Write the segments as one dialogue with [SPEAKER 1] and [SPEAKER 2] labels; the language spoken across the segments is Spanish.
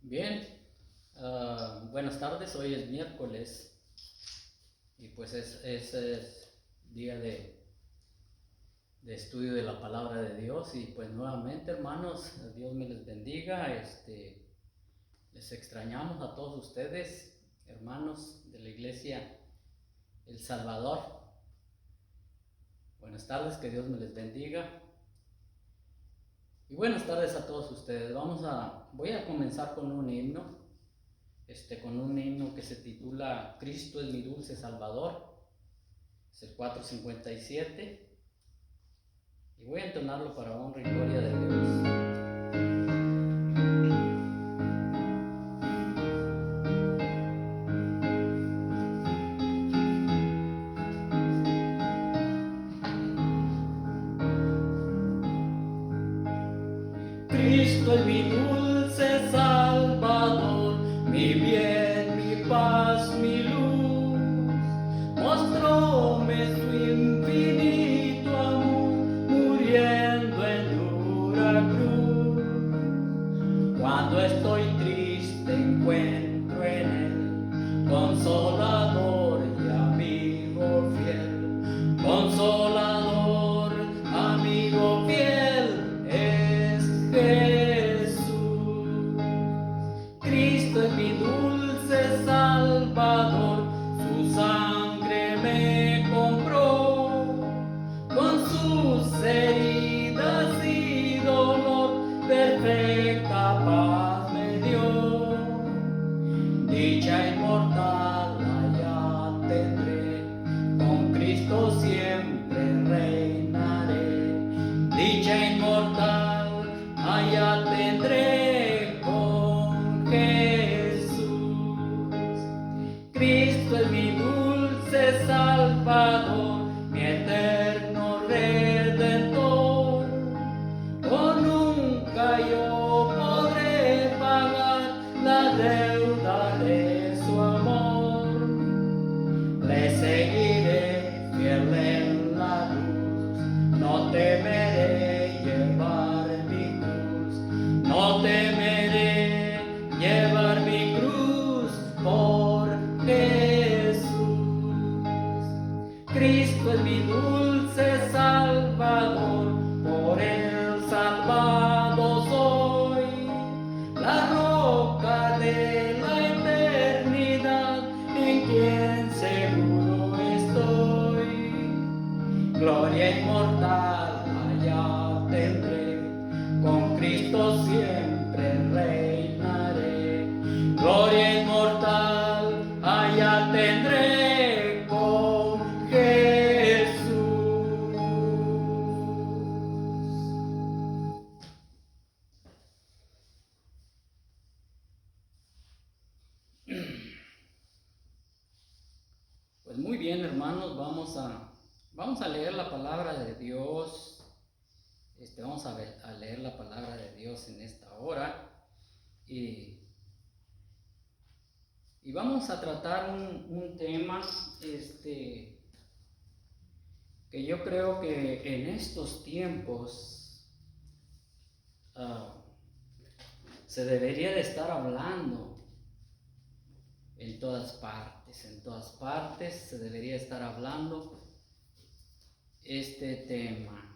[SPEAKER 1] Bien, buenas tardes, hoy es miércoles y pues es día de estudio de la palabra de Dios y pues nuevamente hermanos, Dios me les bendiga, les extrañamos a todos ustedes, hermanos de la iglesia El Salvador. Buenas tardes, que Dios me les bendiga y buenas tardes a todos ustedes. Voy a comenzar con un himno. Con un himno que se titula Cristo es mi dulce Salvador, es el 457, y voy a entonarlo para honra y gloria de Dios. Cristo es mi dulce Salvador, mi bien, mi paz, mi luz, mostróme su infinito amor, muriendo en dura cruz. Cuando estoy triste encuentro en él consolador y amigo fiel, consolador, amigo fiel es Jesús. Cristo es mi dulce Salvador, su sangre me compró, con sus heridas y dolor perfecta paz me dio. Dicha inmortal allá tendré, con Cristo siempre reinaré. Dicha inmortal allá tendré con Jesús. Cristo es mi dulce Salvador, mi eterno Redentor. Oh, nunca yo podré pagar la deuda de su amor. Le seguiré fiel en la luz, no temeré llevar mi cruz, no temeré llevar mi cruz por Jesús. Cristo es mi dulce Salvador, por él salvado soy, la roca de la eternidad en quien seguro estoy. Gloria inmortal allá tendré, con Cristo siempre reinaré. Gloria inmortal allá tendré con Jesús. Pues muy bien, hermanos, vamos a leer la palabra de Dios. Vamos a leer la palabra de Dios en esta hora y vamos a tratar un tema que yo creo que en estos tiempos se debería de estar hablando en todas partes se debería estar hablando este tema.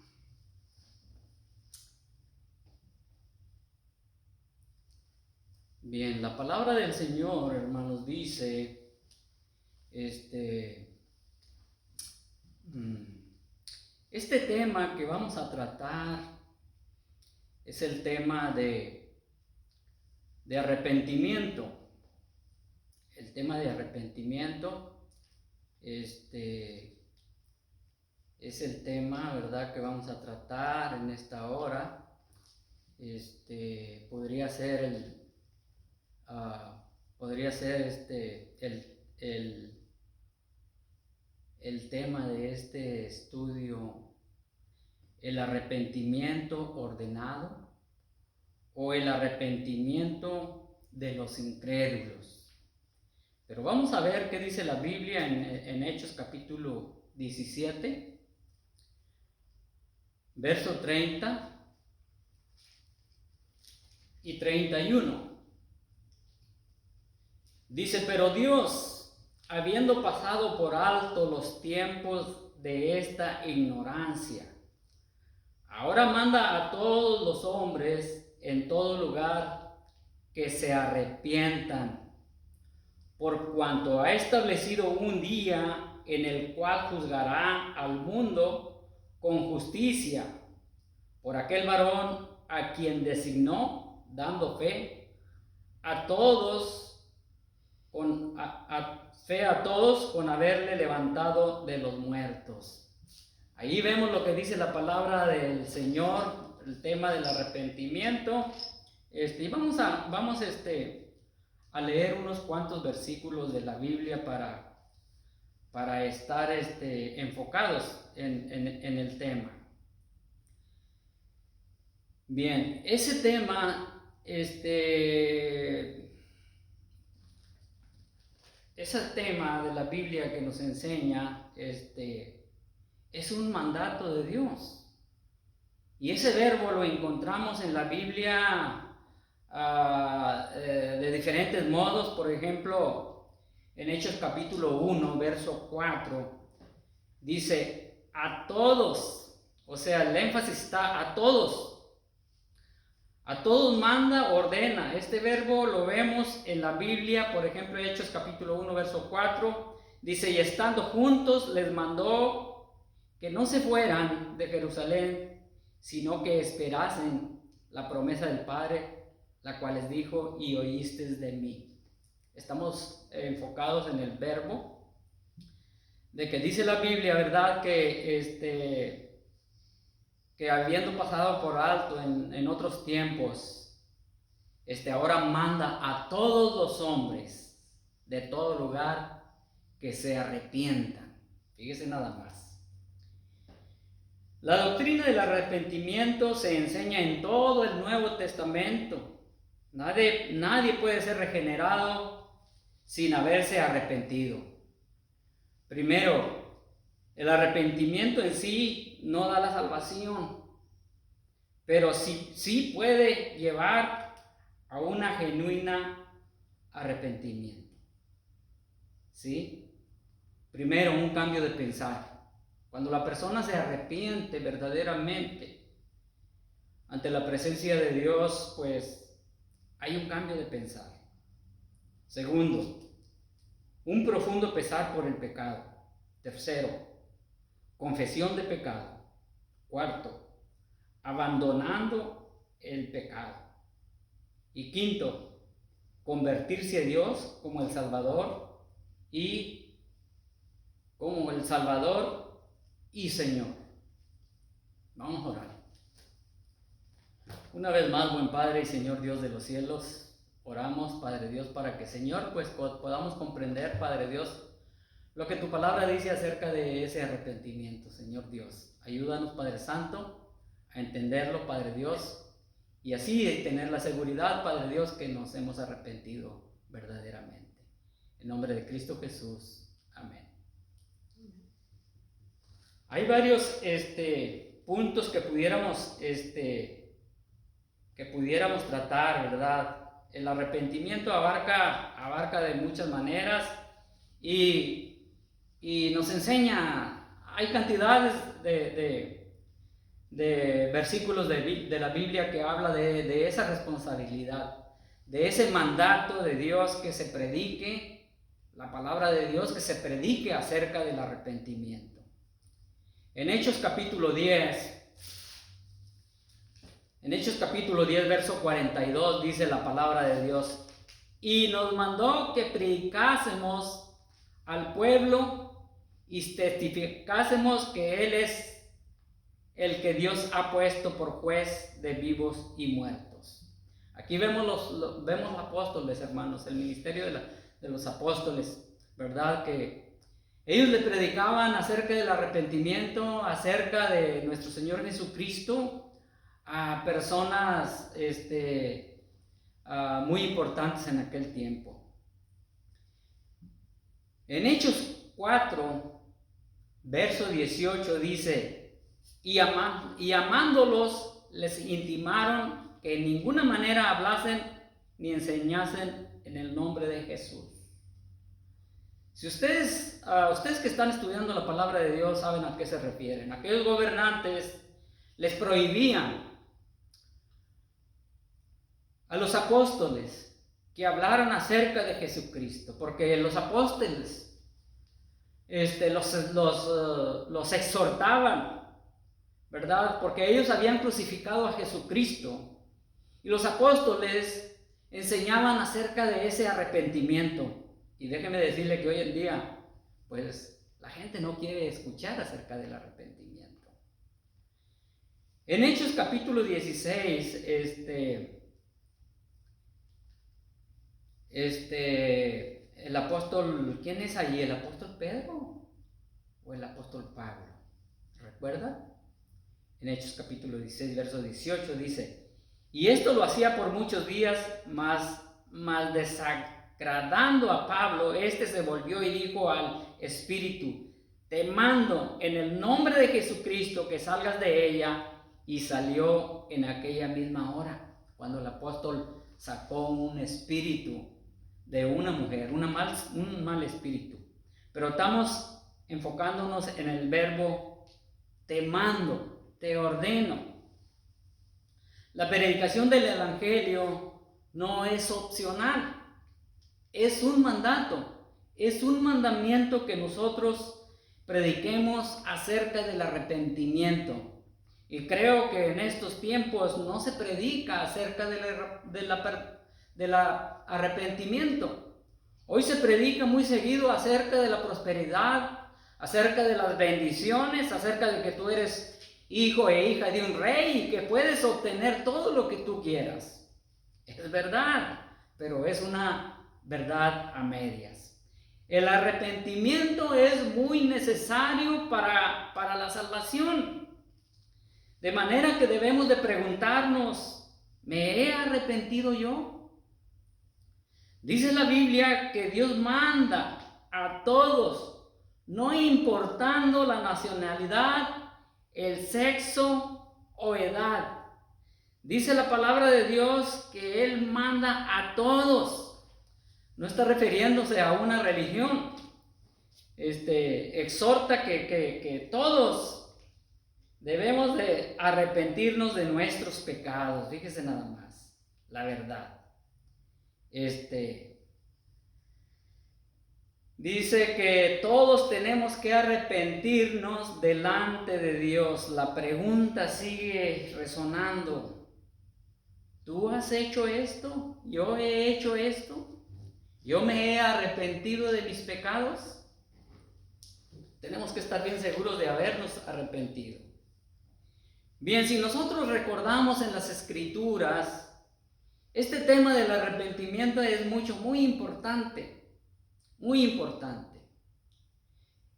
[SPEAKER 1] Bien, la palabra del Señor, hermanos, dice, este tema que vamos a tratar es el tema de arrepentimiento. El tema de arrepentimiento, es el tema, ¿verdad?, que vamos a tratar en esta hora. Podría ser el tema de este estudio, el arrepentimiento ordenado o el arrepentimiento de los incrédulos. Pero vamos a ver qué dice la Biblia en Hechos capítulo 17, verso 30 y 31. Dice, pero Dios, habiendo pasado por alto los tiempos de esta ignorancia, ahora manda a todos los hombres en todo lugar que se arrepientan, por cuanto ha establecido un día en el cual juzgará al mundo con justicia por aquel varón a quien designó, dando fe a todos con haberle levantado de los muertos. Ahí vemos lo que dice la palabra del Señor, el tema del arrepentimiento. Y vamos a leer unos cuantos versículos de la Biblia para estar enfocados en el tema. Bien, ese tema, ese tema de la Biblia que nos enseña, es un mandato de Dios. Y ese verbo lo encontramos en la Biblia de diferentes modos. Por ejemplo, en Hechos capítulo 1, verso 4, dice, a todos, o sea, el énfasis está a todos. A todos manda, ordena. Este verbo lo vemos en la Biblia, por ejemplo, Hechos capítulo 1, verso 4. Dice, y estando juntos les mandó que no se fueran de Jerusalén, sino que esperasen la promesa del Padre, la cual les dijo, y oísteis de mí. Estamos enfocados en el verbo, de que dice la Biblia, ¿verdad? Que habiendo pasado por alto en otros tiempos, ahora manda a todos los hombres de todo lugar que se arrepientan. Fíjese nada más. La doctrina del arrepentimiento se enseña en todo el Nuevo Testamento. Nadie puede ser regenerado sin haberse arrepentido. Primero, el arrepentimiento en sí no da la salvación, pero sí puede llevar a una genuina arrepentimiento. ¿Sí? Primero, un cambio de pensar. Cuando la persona se arrepiente verdaderamente ante la presencia de Dios, pues hay un cambio de pensar. Segundo, un profundo pesar por el pecado. Tercero, confesión de pecado. Cuarto, abandonando el pecado. Y quinto, convertirse a Dios como el Salvador y Señor. Vamos a orar. Una vez más, buen Padre y Señor Dios de los cielos, oramos, Padre Dios, para que, Señor, pues podamos comprender, Padre Dios, lo que tu palabra dice acerca de ese arrepentimiento, Señor Dios. Ayúdanos, Padre Santo, a entenderlo, Padre Dios, y así tener la seguridad, Padre Dios, que nos hemos arrepentido verdaderamente. En nombre de Cristo Jesús. Amén. Hay varios puntos que pudiéramos tratar, ¿verdad? El arrepentimiento abarca de muchas maneras y nos enseña, hay cantidades de versículos de la Biblia que habla de esa responsabilidad, de ese mandato de Dios que se predique, la palabra de Dios que se predique acerca del arrepentimiento. En Hechos capítulo 10, verso 42, dice la palabra de Dios, y nos mandó que predicásemos al pueblo y testificásemos que Él es el que Dios ha puesto por juez de vivos y muertos. Aquí vemos los apóstoles, hermanos, el ministerio de los apóstoles, ¿verdad? Que ellos le predicaban acerca del arrepentimiento, acerca de nuestro Señor Jesucristo a personas muy importantes en aquel tiempo. En Hechos 4, verso 18 dice, y amándolos les intimaron que en ninguna manera hablasen ni enseñasen en el nombre de Jesús. Si ustedes que están estudiando la palabra de Dios saben a qué se refieren. Aquellos gobernantes les prohibían a los apóstoles que hablaran acerca de Jesucristo, porque los apóstoles los exhortaban, ¿verdad? Porque ellos habían crucificado a Jesucristo y los apóstoles enseñaban acerca de ese arrepentimiento. Y déjeme decirle que hoy en día, pues, la gente no quiere escuchar acerca del arrepentimiento. En Hechos capítulo 16, el apóstol, ¿quién es allí? ¿El apóstol Pedro o el apóstol Pablo? ¿Recuerda? En Hechos capítulo 16, verso 18 dice: y esto lo hacía por muchos días, mas desagradando a Pablo, se volvió y dijo al espíritu: te mando en el nombre de Jesucristo que salgas de ella. Y salió en aquella misma hora, cuando el apóstol sacó un espíritu de una mujer, un mal espíritu. Pero estamos enfocándonos en el verbo te mando, te ordeno. La predicación del evangelio no es opcional, es un mandato, es un mandamiento que nosotros prediquemos acerca del arrepentimiento. Y creo que en estos tiempos no se predica acerca del arrepentimiento. Hoy se predica muy seguido acerca de la prosperidad, acerca de las bendiciones, acerca de que tú eres hijo e hija de un rey y que puedes obtener todo lo que tú quieras. Es verdad, pero es una verdad a medias. El arrepentimiento es muy necesario para la salvación. De manera que debemos de preguntarnos: ¿me he arrepentido yo? Dice la Biblia que Dios manda a todos, no importando la nacionalidad, el sexo o edad. Dice la palabra de Dios que Él manda a todos. No está refiriéndose a una religión. Exhorta que todos debemos de arrepentirnos de nuestros pecados. Fíjese nada más, la verdad. Dice que todos tenemos que arrepentirnos delante de Dios. La pregunta sigue resonando: ¿tú has hecho esto? ¿Yo he hecho esto? ¿Yo me he arrepentido de mis pecados? Tenemos que estar bien seguros de habernos arrepentido. Bien, si nosotros recordamos en las Escrituras, este tema del arrepentimiento es muy importante, muy importante.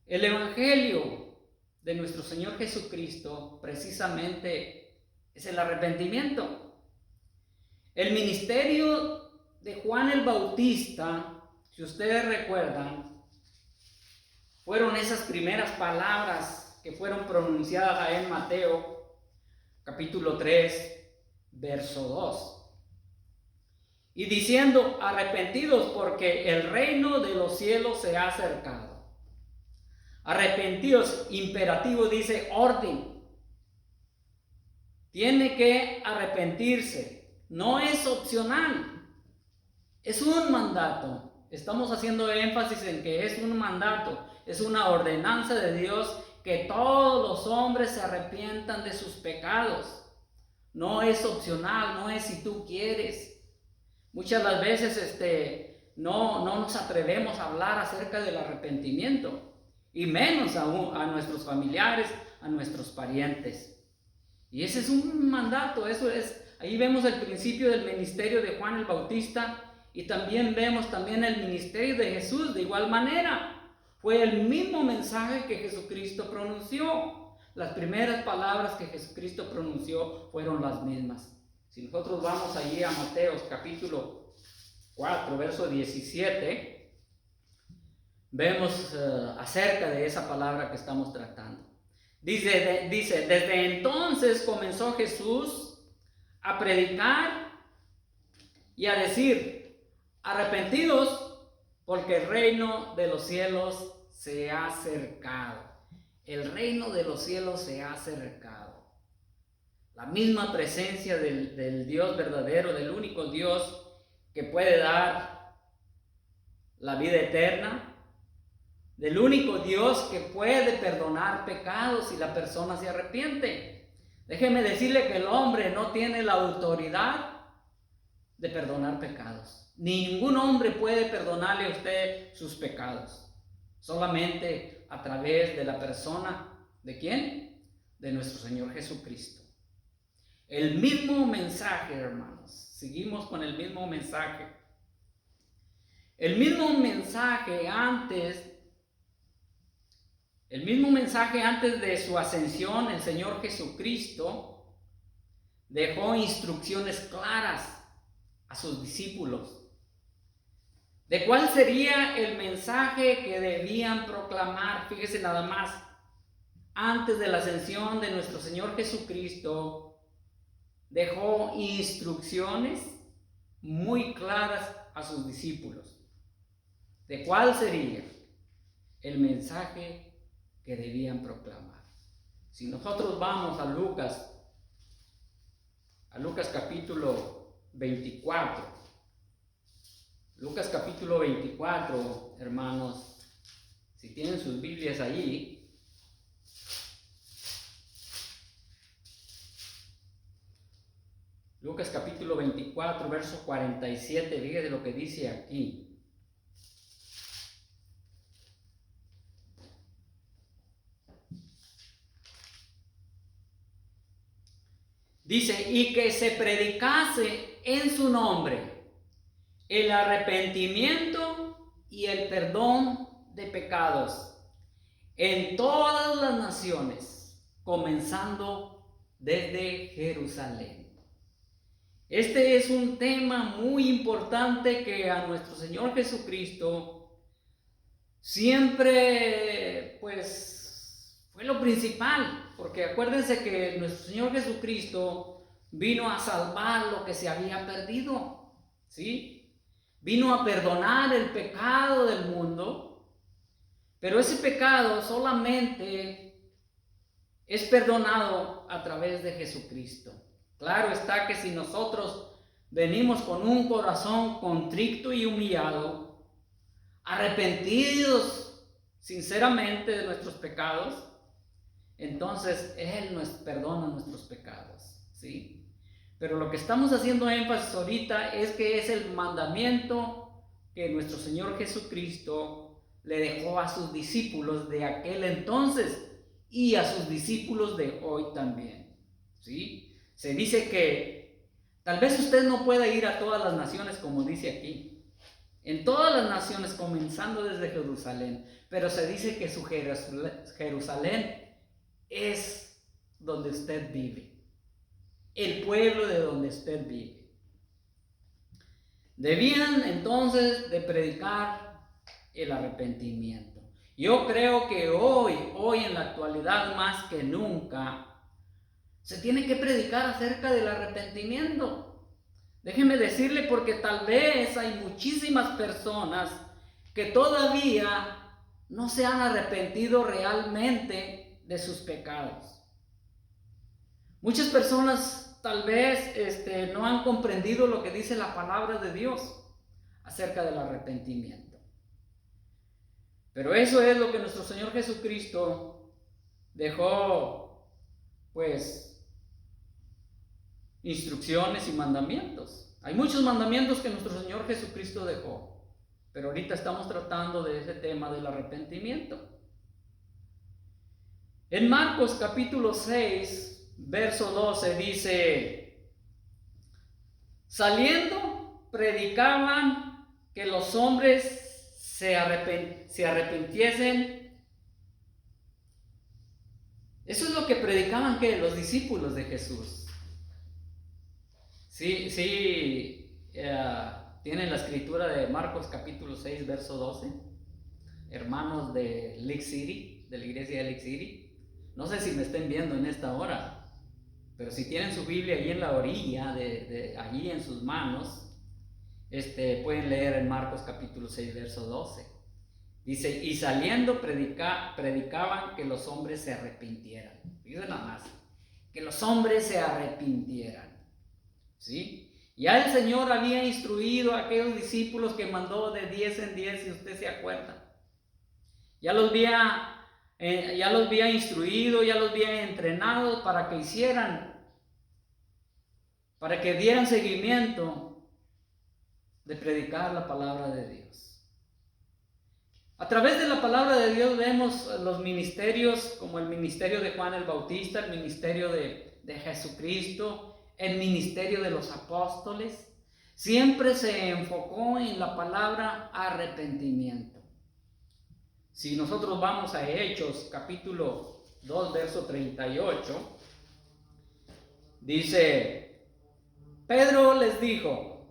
[SPEAKER 1] El Evangelio de nuestro Señor Jesucristo precisamente es el arrepentimiento. El ministerio de Juan el Bautista, si ustedes recuerdan, fueron esas primeras palabras que fueron pronunciadas ahí en Mateo capítulo 3, verso 2. Y diciendo: arrepentidos, porque el reino de los cielos se ha acercado. Arrepentidos, imperativo, dice orden. Tiene que arrepentirse. No es opcional. Es un mandato. Estamos haciendo énfasis en que es un mandato. Es una ordenanza de Dios que todos los hombres se arrepientan de sus pecados. No es opcional, no es si tú quieres. Muchas las veces no nos atrevemos a hablar acerca del arrepentimiento, y menos a nuestros familiares, a nuestros parientes. Y ese es un mandato, ahí vemos el principio del ministerio de Juan el Bautista, y también vemos el ministerio de Jesús de igual manera. Fue el mismo mensaje que Jesucristo pronunció. Las primeras palabras que Jesucristo pronunció fueron las mismas. Si nosotros vamos allí a Mateo capítulo 4, verso 17, vemos acerca de esa palabra que estamos tratando. Dice, desde entonces comenzó Jesús a predicar y a decir: arrepentidos, porque el reino de los cielos se ha acercado. El reino de los cielos se ha acercado. La misma presencia del Dios verdadero, del único Dios que puede dar la vida eterna, del único Dios que puede perdonar pecados si la persona se arrepiente. Déjeme decirle que el hombre no tiene la autoridad de perdonar pecados. Ningún hombre puede perdonarle a usted sus pecados. Solamente a través de la persona, ¿de quién? De nuestro Señor Jesucristo. El mismo mensaje, hermanos. Seguimos con el mismo mensaje. El mismo mensaje antes de su ascensión, el Señor Jesucristo dejó instrucciones claras a sus discípulos de cuál sería el mensaje que debían proclamar. Fíjese nada más, antes de la ascensión de nuestro Señor Jesucristo, dejó instrucciones muy claras a sus discípulos de cuál sería el mensaje que debían proclamar. Si nosotros vamos a Lucas capítulo 24, Lucas capítulo 24, hermanos, si tienen sus Biblias allí, Lucas capítulo 24, verso 47, fíjese lo que dice aquí. Dice, y que se predicase en su nombre el arrepentimiento y el perdón de pecados en todas las naciones, comenzando desde Jerusalén. Este es un tema muy importante que a nuestro Señor Jesucristo siempre, pues, fue lo principal, porque acuérdense que nuestro Señor Jesucristo vino a salvar lo que se había perdido, ¿sí? Vino a perdonar el pecado del mundo, pero ese pecado solamente es perdonado a través de Jesucristo. Claro está que si nosotros venimos con un corazón contrito y humillado, arrepentidos sinceramente de nuestros pecados, entonces Él nos perdona nuestros pecados, ¿sí? Pero lo que estamos haciendo énfasis ahorita es que es el mandamiento que nuestro Señor Jesucristo le dejó a sus discípulos de aquel entonces y a sus discípulos de hoy también, ¿sí? Se dice que tal vez usted no pueda ir a todas las naciones como dice aquí, en todas las naciones comenzando desde Jerusalén, pero se dice que su Jerusalén es donde usted vive, el pueblo de donde usted vive. Debían entonces de predicar el arrepentimiento. Yo creo que hoy en la actualidad más que nunca, se tiene que predicar acerca del arrepentimiento. Déjeme decirle, porque tal vez hay muchísimas personas que todavía no se han arrepentido realmente de sus pecados. Muchas personas tal vez no han comprendido lo que dice la palabra de Dios acerca del arrepentimiento. Pero eso es lo que nuestro Señor Jesucristo dejó, pues, instrucciones y mandamientos. Hay muchos mandamientos que nuestro Señor Jesucristo dejó, pero ahorita estamos tratando de ese tema del arrepentimiento. En Marcos capítulo 6, verso 12 dice, saliendo predicaban que los hombres se arrepintiesen. Eso es lo que predicaban que los discípulos de Jesús. Sí, tienen la escritura de Marcos capítulo 6, verso 12. Hermanos de Lake City, de la iglesia de Lake City. No sé si me estén viendo en esta hora, pero si tienen su Biblia allí en la orilla, allí en sus manos, Pueden leer en Marcos capítulo 6, verso 12. Dice, y saliendo predicaban que los hombres se arrepintieran. Fíjense nada más, que los hombres se arrepintieran. ¿Sí? Ya el Señor había instruido a aquellos discípulos que mandó de 10 en 10, si usted se acuerda. Ya los había instruido, ya los había entrenado para que para que dieran seguimiento de predicar la palabra de Dios. A través de la palabra de Dios vemos los ministerios, como el ministerio de Juan el Bautista, el ministerio de Jesucristo, el ministerio de los apóstoles. Siempre se enfocó en la palabra arrepentimiento. Si nosotros vamos a Hechos, capítulo 2, verso 38, dice, Pedro les dijo,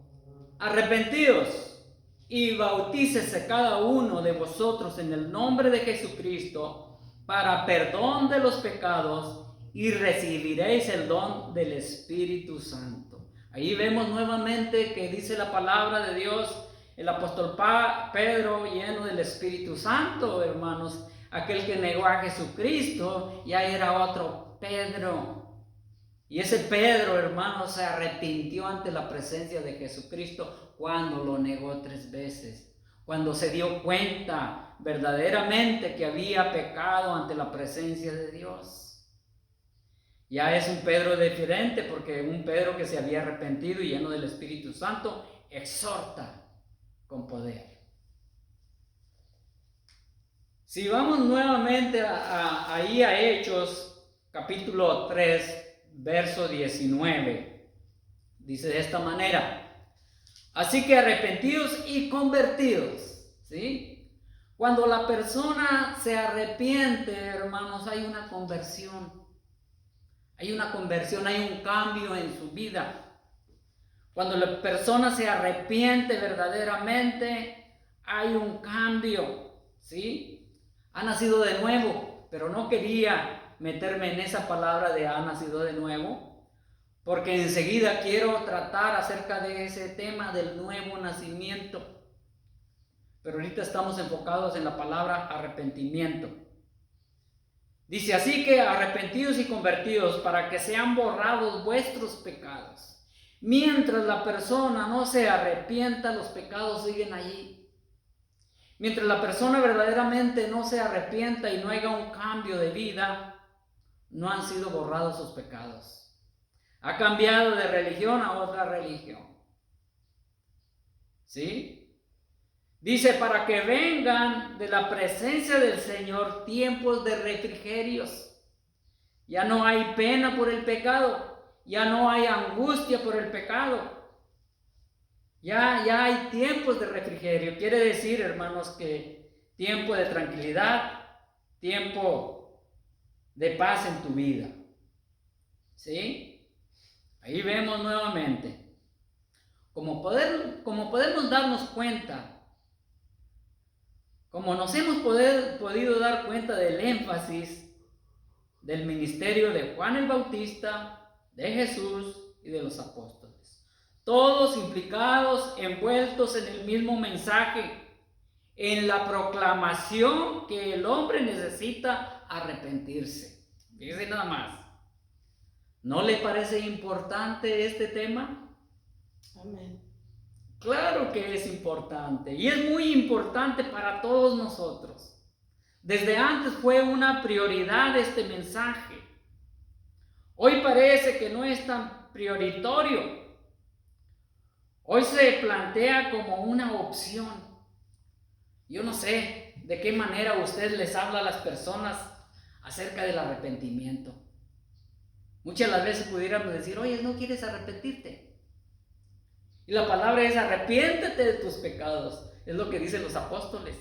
[SPEAKER 1] arrepentíos y bautícese cada uno de vosotros en el nombre de Jesucristo para perdón de los pecados y recibiréis el don del Espíritu Santo. Ahí vemos nuevamente que dice la palabra de Dios, el apóstol Pedro, lleno del Espíritu Santo, hermanos, aquel que negó a Jesucristo, ya era otro Pedro. Y ese Pedro, hermanos, se arrepintió ante la presencia de Jesucristo cuando lo negó 3 veces. Cuando se dio cuenta verdaderamente que había pecado ante la presencia de Dios. Ya es un Pedro diferente, porque un Pedro que se había arrepentido y lleno del Espíritu Santo exhorta con poder. Si vamos nuevamente ahí a Hechos, capítulo 3, verso 19, dice de esta manera, así que arrepentidos y convertidos, ¿sí? Cuando la persona se arrepiente, hermanos, hay una conversión. Hay una conversión, hay un cambio en su vida. Cuando la persona se arrepiente verdaderamente, hay un cambio, ¿sí? Ha nacido de nuevo, pero no quería meterme en esa palabra de ha nacido de nuevo, porque enseguida quiero tratar acerca de ese tema del nuevo nacimiento. Pero ahorita estamos enfocados en la palabra arrepentimiento. Dice, así que arrepentidos y convertidos para que sean borrados vuestros pecados. Mientras la persona no se arrepienta, los pecados siguen allí. Mientras la persona verdaderamente no se arrepienta y no haya un cambio de vida, no han sido borrados sus pecados. Ha cambiado de religión a otra religión. ¿Sí? Dice, para que vengan de la presencia del Señor tiempos de refrigerios. Ya no hay pena por el pecado. Ya no hay angustia por el pecado. Ya hay tiempos de refrigerio. Quiere decir, hermanos, que tiempo de tranquilidad, tiempo de paz en tu vida. ¿Sí? Ahí vemos nuevamente. Como podemos darnos cuenta, como nos hemos podido dar cuenta del énfasis del ministerio de Juan el Bautista, de Jesús y de los apóstoles. Todos implicados, envueltos en el mismo mensaje, en la proclamación que el hombre necesita arrepentirse. Fíjense nada más. ¿No le parece importante este tema?
[SPEAKER 2] Amén.
[SPEAKER 1] Claro que es importante y es muy importante para todos nosotros. Desde antes fue una prioridad este mensaje. Hoy parece que no es tan prioritario. Hoy se plantea como una opción. Yo no sé de qué manera usted les habla a las personas acerca del arrepentimiento. Muchas las veces pudiéramos decir, oye, ¿no quieres arrepentirte? Y la palabra es arrepiéntete de tus pecados. Es lo que dicen los apóstoles.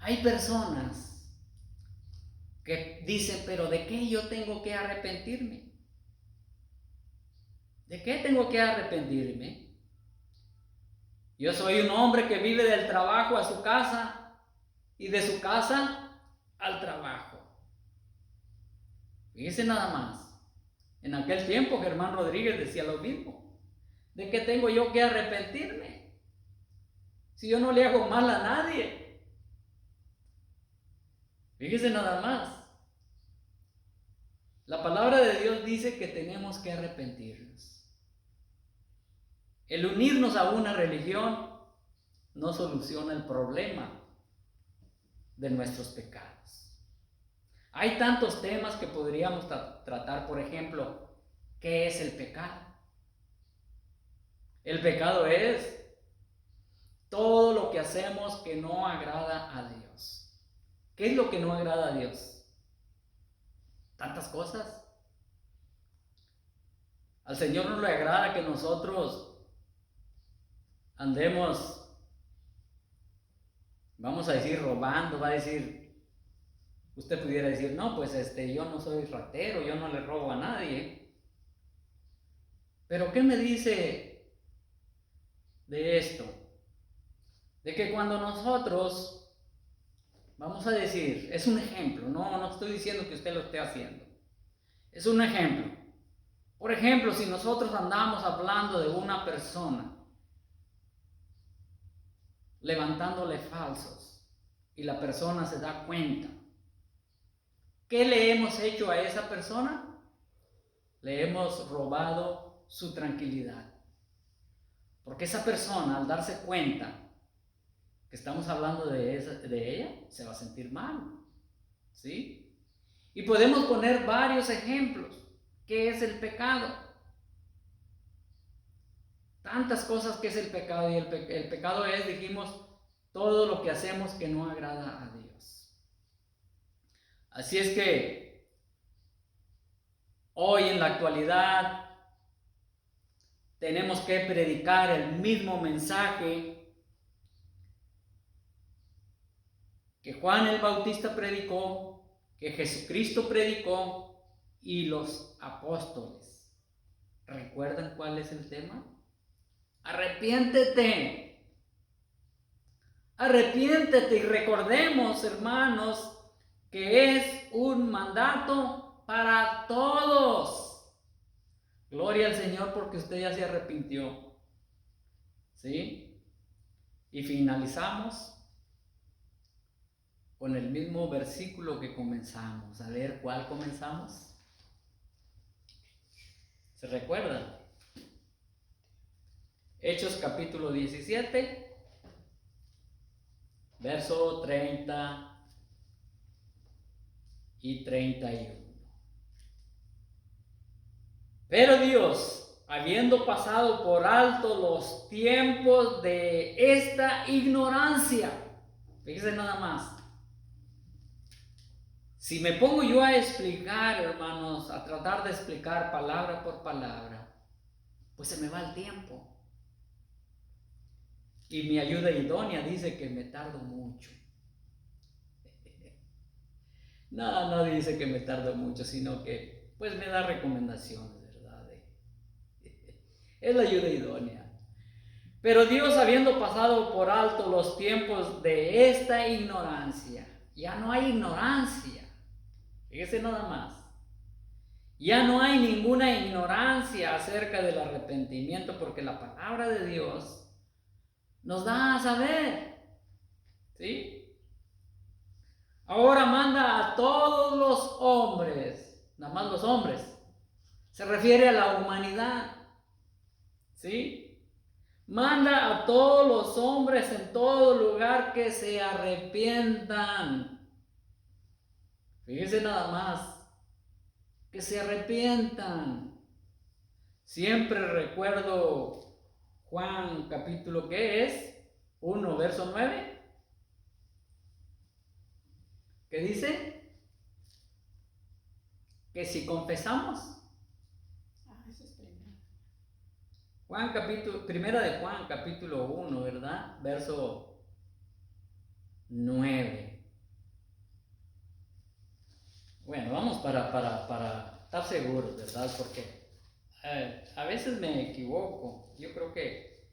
[SPEAKER 1] Hay personas que dicen, pero ¿de qué yo tengo que arrepentirme? ¿De qué tengo que arrepentirme? Yo soy un hombre que vive del trabajo a su casa y de su casa al trabajo. Fíjense nada más. En aquel tiempo Germán Rodríguez decía lo mismo. ¿De qué tengo yo que arrepentirme? Si yo no le hago mal a nadie. Fíjese nada más. La palabra de Dios dice que tenemos que arrepentirnos. El unirnos a una religión no soluciona el problema de nuestros pecados. Hay tantos temas que podríamos tratar. Por ejemplo, ¿qué es el pecado? El pecado es todo lo que hacemos que no agrada a Dios. ¿Qué es lo que no agrada a Dios? Tantas cosas. Al Señor no le agrada que nosotros andemos, vamos a decir, robando. Va a decir, usted pudiera decir, no, pues yo no soy ratero, yo no le robo a nadie. Pero ¿qué me dice de esto? De que cuando nosotros, vamos a decir, es un ejemplo, no estoy diciendo que usted lo esté haciendo, es un ejemplo. Por ejemplo, si nosotros andamos hablando de una persona, levantándole falsos, y la persona se da cuenta, ¿qué le hemos hecho a esa persona? Le hemos robado su tranquilidad. Porque esa persona, al darse cuenta que estamos hablando de ella, se va a sentir mal, ¿sí? Y podemos poner varios ejemplos. ¿Qué es el pecado? Tantas cosas que es el pecado. Y el pecado es, dijimos, todo lo que hacemos que no agrada a Dios. Así es que hoy en la actualidad tenemos que predicar el mismo mensaje que Juan el Bautista predicó, que Jesucristo predicó y los apóstoles. ¿Recuerdan cuál es el tema? Arrepiéntete. Arrepiéntete y recordemos, hermanos, que es un mandato para todos. Gloria al Señor porque usted ya se arrepintió. ¿Sí? Y finalizamos con el mismo versículo que comenzamos. A ver, ¿cuál comenzamos? ¿Se recuerdan? Hechos capítulo 17, verso 30 y 31. Pero Dios, habiendo pasado por alto los tiempos de esta ignorancia, fíjense nada más. Si me pongo yo a explicar, hermanos, a tratar de explicar palabra por palabra, pues se me va el tiempo. Y mi ayuda idónea dice que me tardo mucho. No dice que me tardo mucho, sino que pues me da recomendaciones, ¿verdad? Es la ayuda idónea. Pero Dios, habiendo pasado por alto los tiempos de esta ignorancia, ya no hay ignorancia. Fíjese nada más. Ya no hay ninguna ignorancia acerca del arrepentimiento, porque la palabra de Dios nos da a saber, ¿sí? Ahora manda a todos los hombres, nada más los hombres, se refiere a la humanidad, ¿sí? Manda a todos los hombres en todo lugar que se arrepientan. Fíjense nada más, que se arrepientan. Siempre recuerdo Juan capítulo, ¿qué es? 1, verso 9. ¿Qué dice? Que si confesamos.
[SPEAKER 2] Eso es primero.
[SPEAKER 1] Primera de Juan capítulo 1, ¿verdad? Verso 9. Bueno, vamos para estar seguros, ¿verdad? Porque a veces me equivoco. Yo creo que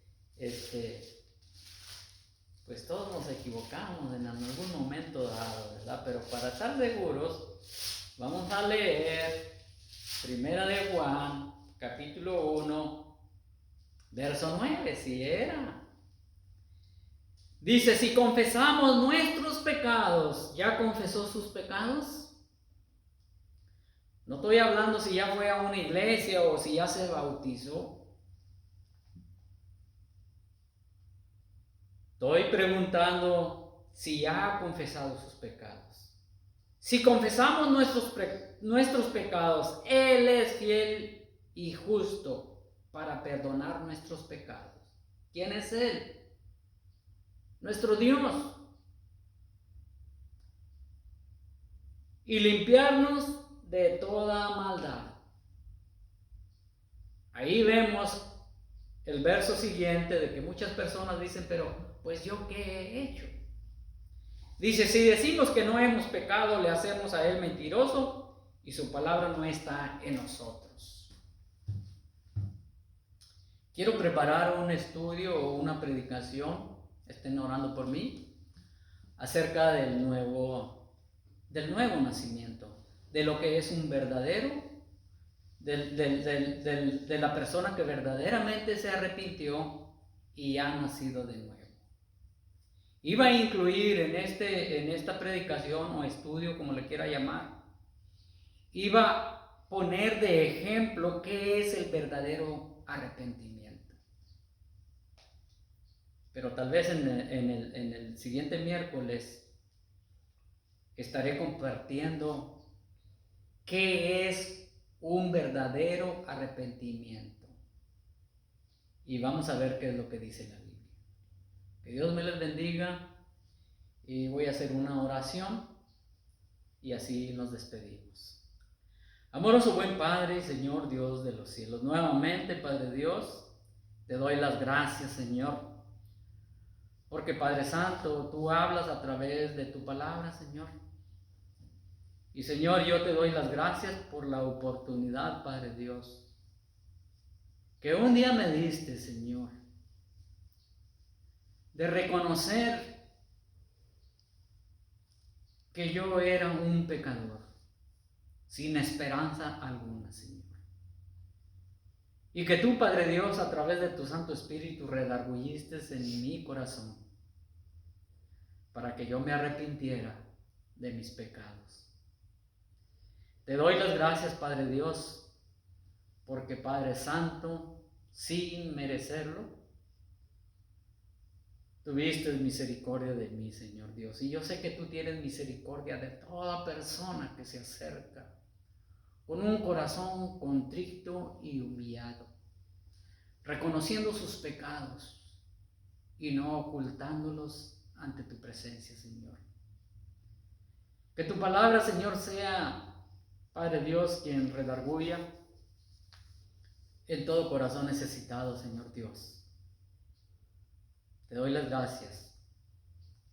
[SPEAKER 1] pues todos nos equivocamos en algún momento dado, ¿verdad? Pero para estar seguros, vamos a leer Primera de Juan, capítulo 1, Verso 9, si era. Dice, si confesamos nuestros pecados, ¿ya confesó sus pecados? No estoy hablando si ya fue a una iglesia o si ya se bautizó. Estoy preguntando si ya ha confesado sus pecados. Si confesamos nuestros pecados, Él es fiel y justo para perdonar nuestros pecados. ¿Quién es Él? Nuestro Dios. Y limpiarnos de toda maldad. Ahí vemos el verso siguiente de que muchas personas dicen, pero pues yo qué he hecho. Dice, si decimos que no hemos pecado, le hacemos a Él mentiroso y su palabra no está en nosotros. Quiero preparar un estudio o una predicación, estén orando por mí, acerca del nuevo nacimiento, de lo que es un verdadero, de la persona que verdaderamente se arrepintió y ha nacido de nuevo. Iba a incluir en esta predicación o estudio, como le quiera llamar, iba a poner de ejemplo qué es el verdadero arrepentimiento. Pero tal vez en el siguiente miércoles estaré compartiendo qué es un verdadero arrepentimiento. Y vamos a ver qué es lo que dice la Biblia. Que Dios me les bendiga y voy a hacer una oración y así nos despedimos. Amoroso buen Padre y Señor Dios de los cielos, nuevamente Padre Dios, te doy las gracias, Señor, porque Padre Santo, tú hablas a través de tu palabra, Señor. Y Señor, yo te doy las gracias por la oportunidad, Padre Dios, que un día me diste, Señor, de reconocer que yo era un pecador, sin esperanza alguna, Señor. Y que tú, Padre Dios, a través de tu Santo Espíritu, redargüiste en mi corazón, para que yo me arrepintiera de mis pecados. Te doy las gracias, Padre Dios, porque Padre Santo, sin merecerlo, tuviste misericordia de mí, Señor Dios. Y yo sé que tú tienes misericordia de toda persona que se acerca con un corazón contrito y humillado, reconociendo sus pecados y no ocultándolos ante tu presencia, Señor. Que tu palabra, Señor, sea, Padre Dios, quien redarguya en todo corazón necesitado, Señor Dios. Te doy las gracias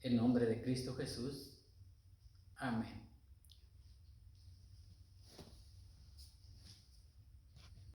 [SPEAKER 1] en nombre de Cristo Jesús. Amén.